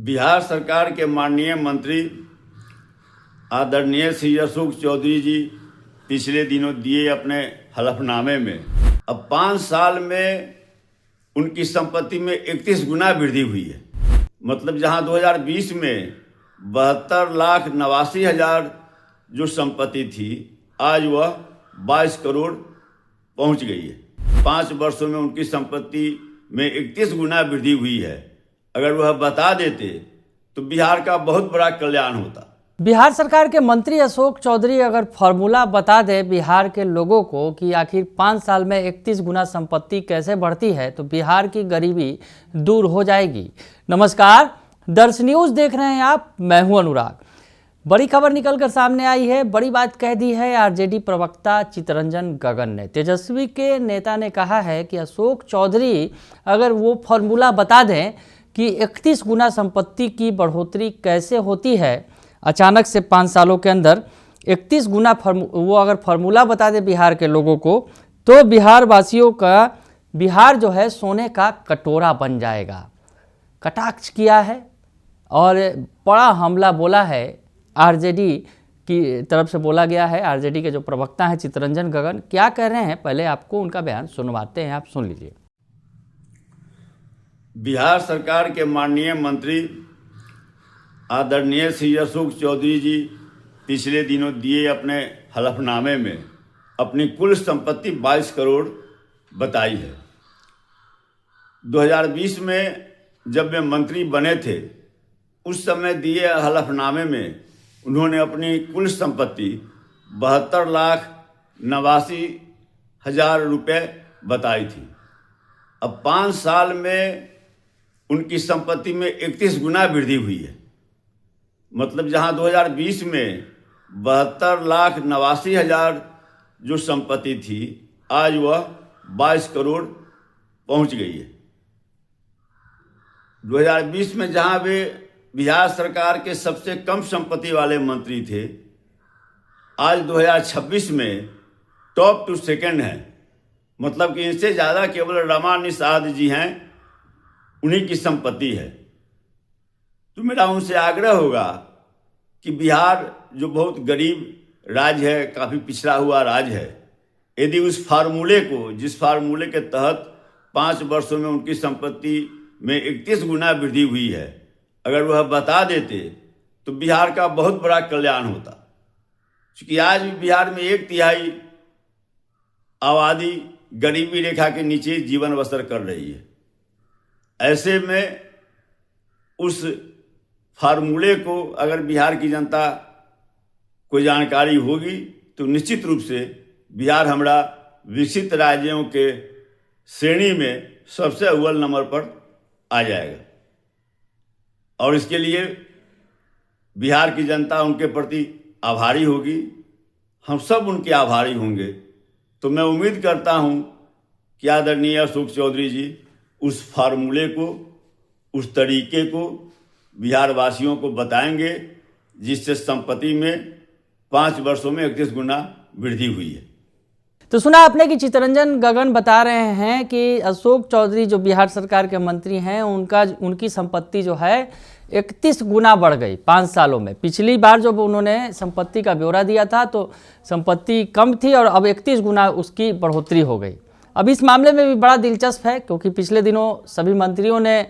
बिहार सरकार के माननीय मंत्री आदरणीय श्री अशोक चौधरी जी पिछले दिनों दिए अपने हलफनामे में अब 5 साल में उनकी संपत्ति में 31 गुना वृद्धि हुई है। मतलब जहां 2020 में 72,89,000 जो संपत्ति थी, आज वह 22 करोड़ पहुंच गई है। 5 वर्षों में उनकी संपत्ति में 31 गुना वृद्धि हुई है। अगर वह बता देते तो बिहार का बहुत बड़ा कल्याण होता। बिहार सरकार के मंत्री अशोक चौधरी अगर फॉर्मूला बता दे बिहार के लोगों को कि आखिर 5 साल में 31 गुना संपत्ति कैसे बढ़ती है तो बिहार की गरीबी दूर हो जाएगी। नमस्कार, दर्श न्यूज़ देख रहे हैं आप, मैं हूं अनुराग। बड़ी खबर निकलकर सामने आई है, बड़ी बात कह दी है आरजेडी प्रवक्ता चित्तरंजन गगन ने। तेजस्वी के नेता ने कहा है कि अशोक चौधरी अगर वो फॉर्मूला बता दें कि 31 गुना संपत्ति की बढ़ोतरी कैसे होती है अचानक से 5 सालों के अंदर 31 गुना, वो अगर फार्मूला बता दे बिहार के लोगों को तो बिहार वासियों का बिहार जो है सोने का कटोरा बन जाएगा। कटाक्ष किया है और बड़ा हमला बोला है, आरजेडी की तरफ से बोला गया है। आरजेडी के जो प्रवक्ता हैं चित्तरंजन गगन क्या कह रहे हैं, पहले आपको उनका बयान सुनवाते हैं, आप सुन लीजिए। बिहार सरकार के माननीय मंत्री आदरणीय श्री अशोक चौधरी जी पिछले दिनों दिए अपने हलफनामे में अपनी कुल संपत्ति 22 करोड़ बताई है। 2020 में जब वे मंत्री बने थे उस समय दिए हलफनामे में उन्होंने अपनी कुल संपत्ति 72,89,000 रुपये बताई थी। अब 5 साल में उनकी संपत्ति में 31 गुना वृद्धि हुई है। मतलब जहां 2020 में 72,89,000 जो संपत्ति थी, आज वह 22 करोड़ पहुंच गई है। 2020 में जहां वे बिहार सरकार के सबसे कम संपत्ति वाले मंत्री थे, आज 2026 में टॉप टू सेकंड हैं। मतलब कि इनसे ज़्यादा केवल रमा निषाद जी हैं, उन्हीं की संपत्ति है। तो मेरा उनसे आग्रह होगा कि बिहार जो बहुत गरीब राज्य है, काफ़ी पिछड़ा हुआ राज्य है, यदि उस फार्मूले को, जिस फार्मूले के तहत 5 वर्षों में उनकी संपत्ति में 31 गुना वृद्धि हुई है, अगर वह बता देते तो बिहार का बहुत बड़ा कल्याण होता। क्योंकि आज भी बिहार में 1/3 आबादी गरीबी रेखा के नीचे जीवन बसर कर रही है। ऐसे में उस फार्मूले को अगर बिहार की जनता को जानकारी होगी तो निश्चित रूप से बिहार हमारा विकसित राज्यों के श्रेणी में सबसे अव्वल नंबर पर आ जाएगा। और इसके लिए बिहार की जनता उनके प्रति आभारी होगी, हम सब उनके आभारी होंगे। तो मैं उम्मीद करता हूं कि आदरणीय अशोक चौधरी जी उस फार्मूले को, उस तरीके को बिहार वासियों को बताएंगे जिससे संपत्ति में 5 वर्षों में 31 गुना वृद्धि हुई है। तो सुना आपने कि चित्तरंजन गगन बता रहे हैं कि अशोक चौधरी जो बिहार सरकार के मंत्री हैं उनकी संपत्ति जो है 31 गुना बढ़ गई 5 सालों में। पिछली बार जब उन्होंने संपत्ति का ब्यौरा दिया था तो संपत्ति कम थी और अब 31 गुना उसकी बढ़ोतरी हो गई। अब इस मामले में भी बड़ा दिलचस्प है क्योंकि पिछले दिनों सभी मंत्रियों ने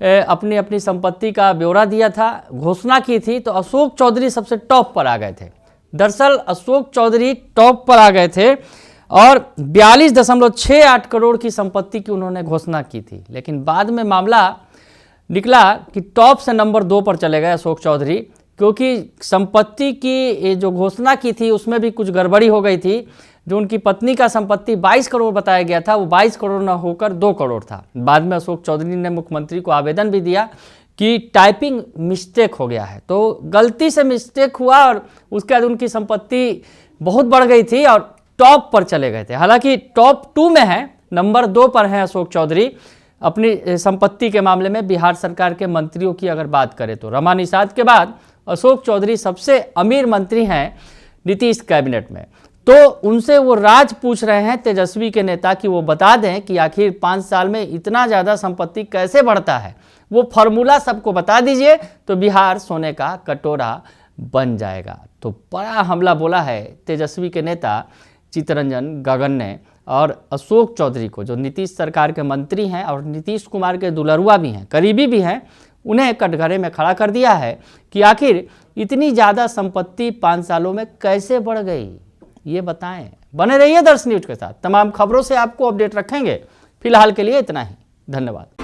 अपनी अपनी संपत्ति का ब्यौरा दिया था, घोषणा की थी, तो अशोक चौधरी सबसे टॉप पर आ गए थे। दरअसल अशोक चौधरी टॉप पर आ गए थे और 42.68 करोड़ की संपत्ति की उन्होंने घोषणा की थी। लेकिन बाद में मामला निकला कि टॉप से नंबर 2 पर चले गए अशोक चौधरी, क्योंकि संपत्ति की जो घोषणा की थी उसमें भी कुछ गड़बड़ी हो गई थी। जो उनकी पत्नी का संपत्ति 22 करोड़ बताया गया था वो 22 करोड़ न होकर 2 करोड़ था। बाद में अशोक चौधरी ने मुख्यमंत्री को आवेदन भी दिया कि टाइपिंग मिस्टेक हो गया है, तो गलती से मिस्टेक हुआ और उसके बाद उनकी संपत्ति बहुत बढ़ गई थी और टॉप पर चले गए थे। हालांकि टॉप 2 में है, नंबर 2 पर हैं अशोक चौधरी अपनी संपत्ति के मामले में। बिहार सरकार के मंत्रियों की अगर बात करें तो रमा निषाद के बाद अशोक चौधरी सबसे अमीर मंत्री हैं नीतीश कैबिनेट में। तो उनसे वो राज पूछ रहे हैं तेजस्वी के नेता कि वो बता दें कि आखिर 5 साल में इतना ज़्यादा संपत्ति कैसे बढ़ता है, वो फॉर्मूला सबको बता दीजिए तो बिहार सोने का कटोरा बन जाएगा। तो बड़ा हमला बोला है तेजस्वी के नेता चित्तरंजन गगन ने, और अशोक चौधरी को जो नीतीश सरकार के मंत्री हैं और नीतीश कुमार के दुलरुआ भी हैं, करीबी भी हैं, उन्हें कटघरे में खड़ा कर दिया है कि आखिर इतनी ज़्यादा संपत्ति 5 सालों में कैसे बढ़ गई, ये बताएं। बने रहिए दर्श न्यूज के साथ, तमाम खबरों से आपको अपडेट रखेंगे। फिलहाल के लिए इतना ही, धन्यवाद।